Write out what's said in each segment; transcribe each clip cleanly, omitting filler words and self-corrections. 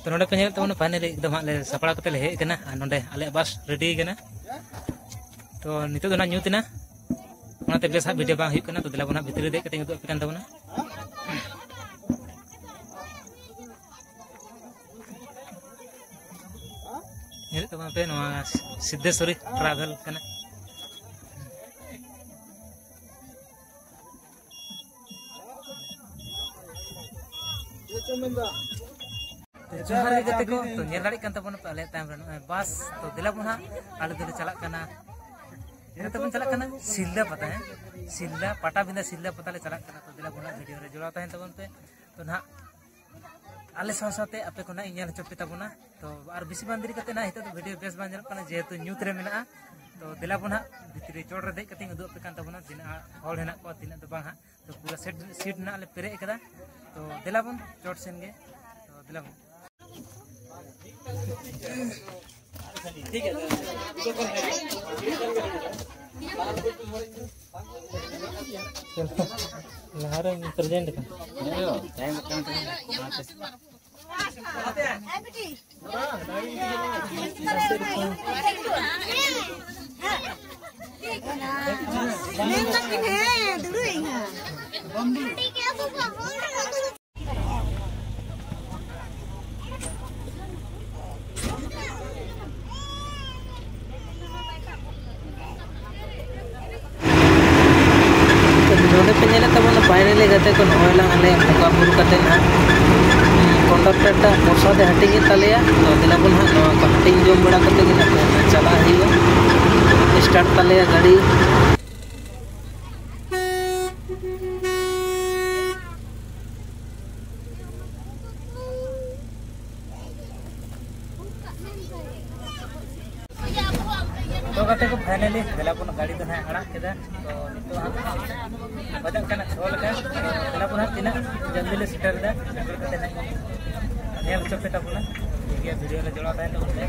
तो नोडे पे तब फाइनली एकदम हाँ सापड़ा कते ले हेज कना नोडे आले बस रेडी कना तो नितो दो ना न्यूतना ओनाते बेस हाँ वीडियो बांग हुई कना तो दिला बना भितरी दे कते उदुग पेकान तबना नेल तबना पे नोआ सिद्धेश्वरी ट्रैवल कना जोहार गते को तो नेल दाड़ी कान तबना पे आले टाइम रे बस तो दिला बना आले दले चला कना ये तबन चला कना सिल्ला पता है सिल्ला पटाबिंदा सिल्ला पता ले चला कना तो दिला बना वीडियो रे जुड़ा तहन तबन पे तो ना आले साथे आपे को ना इᱧ चोपे तबना तो आर बिसी बांदरी कते ना हित तो वीडियो बेस बांजल कना जेहेतु न्यूत रे मेना तो दिला बना भितरी चोड़ रे दे कते उदुग पे कान तबना दिना हॉल हेना को तिना तो बांग तो पूरा सीट ना आले पेरे कदा तो दिला बन चोट सेन गे तो दिला बन ठीक है लहारे प्रेजेंट का टाइम फाइनली गते को नोला आले बका बुरु कते ना कंडक्टर टा प्रसाद हटिंग तलेया तो दिला बन हा नवा को हटिंग जम बड़ा कते ना चला हियो स्टार्ट तलेया गाड़ी तो गते को फाइनली दिला बन गाड़ी तो ना अड़ा केदा तो नितो बजन कना छोल का दिला बन तिना जल्दी ले सेटर दा नगर कते ना नेल चोपे तबना ये वीडियो ले जोड़ा ताहे तो नते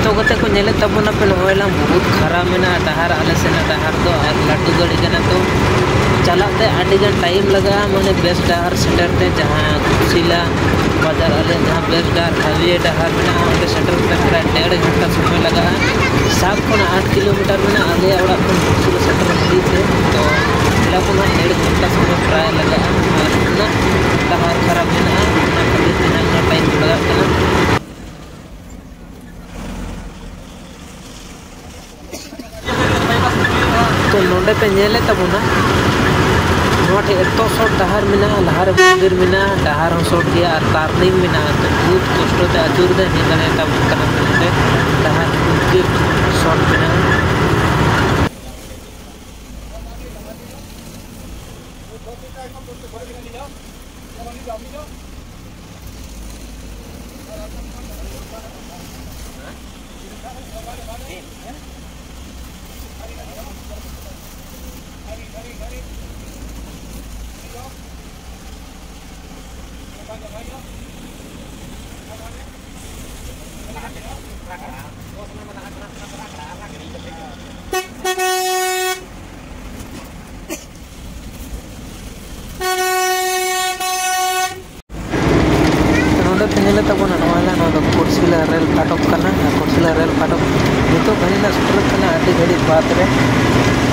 तो गते को नेले तबना पे होयला बहुत खराब मेना डहार आले सेना डहार दो लाटू गाड़ी कना तो चलाते आडी गन टाइम लगा माने बेस डहार सेटर ते जहां कुसिला बाजार आले जहां बेस डहार खाली डहार मेना ओंडे सेटर ते पूरा 1.5 घंटा समय लगा 7 खन 8 किलोमीटर मेना आले ओड़ा खन कुसिला सेटर हदी ते तो दिला को 1.5 घंटा समय प्राय लगा और ना डहार खराब मेना ना खाली दिना टाइम लगा कना तो नोडे पे नेले तबना नोटे एतो शॉट डहार मिना लहार मंदिर मिना डहार हो शॉट गया और टर्निंग मिना तो बहुत कष्ट ते अचूर दे निदने तब कना नोडे डहार मंदिर शॉट मिना पहले तब कुर्सिला रेल फाटक कुर्सिला रेल फाटक नितो घड़ी सेटर आधी घड़ी बाद रे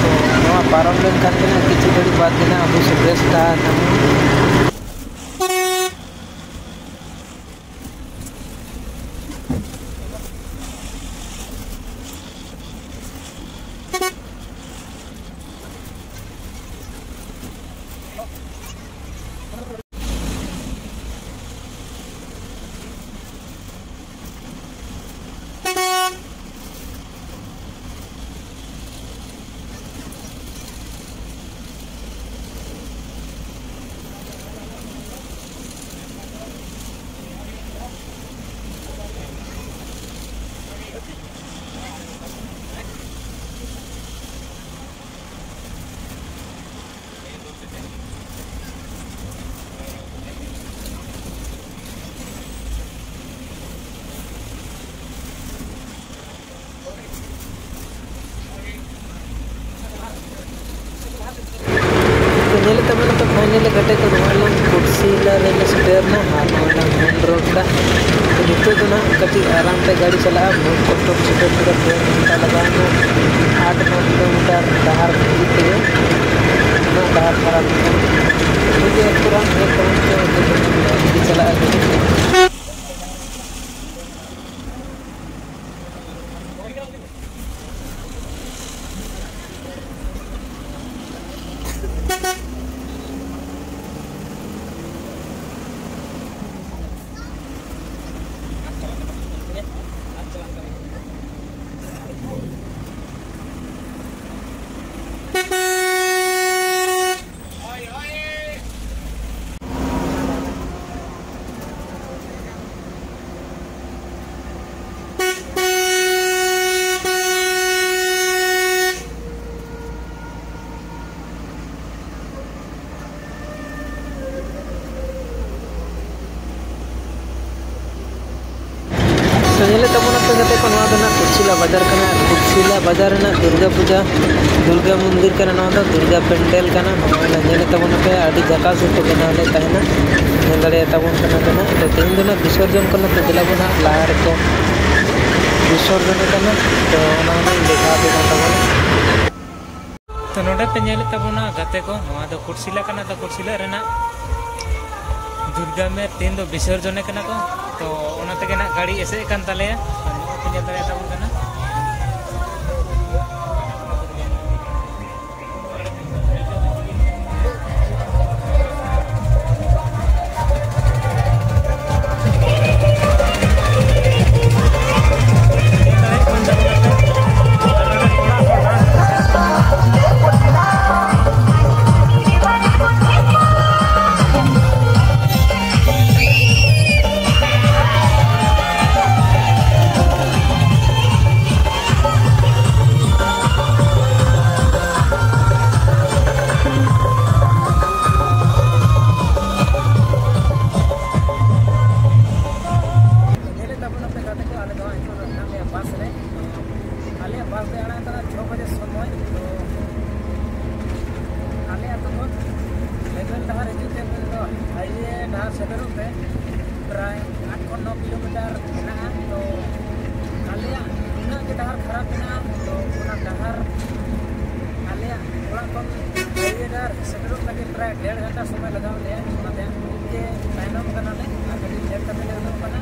तो पारम लेन किसी घड़ी बाद देना अभी से base kata ko naman Kutsila rin na seterna naman main road dah. Dito to na kati aram pe gadi chala बहुत कष्ट से पूरा 2 घंटा लगा 8-9 किलोमीटर बाहर निकले ना बाहर खराब मुझे पूरा एक चला Senyale teman apa kata ko nawa dana Kutsila bazar na Durga Puja Durga मंदिर kana nawa Durga Pendel kana nawa nyale teman apa adi jakas ko bena le tahna nyale teman kana kana to tin dina विसर्जन kana to dila buna lahar ko विसर्जन kana to nawa dekha de teman to noda pe nyale tabuna gate ko nawa do Kutsila kana to Kutsila rena Durga में 3 दो विसर्जन करना को तो उन्होंने के ना गाड़ी ऐसे kan talaya punya talaya tabun kana प्राय 8-9 किलोमीटर मेना तो आलिया इना के डहर खराब मेना तो उना डहर आलिया ओड़ा कम हाईवे सेटरों लगे प्राय 1.5 घंटा समय लगाव ले उना दे के तायनम कना ले आ गडी लेट करते ले कना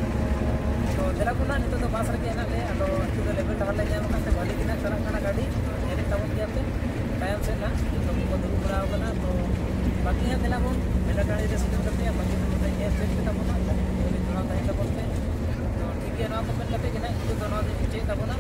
तो जला कुना नितो तो बास रके ना ले तो तू लेवल डहर ले जाम कते भली किना चला कना गाड़ी एने तब के टाइम से ना तो को दूर बुलाव कना तो बाकी है दिला बोन मेरा गाड़ी से सीधे करते हैं बाकी तो ये फिर kita pun थोड़ा टाइम का बोलते तो ठीक है ना तो मैं लगे कि ना तो दोनों चेक करना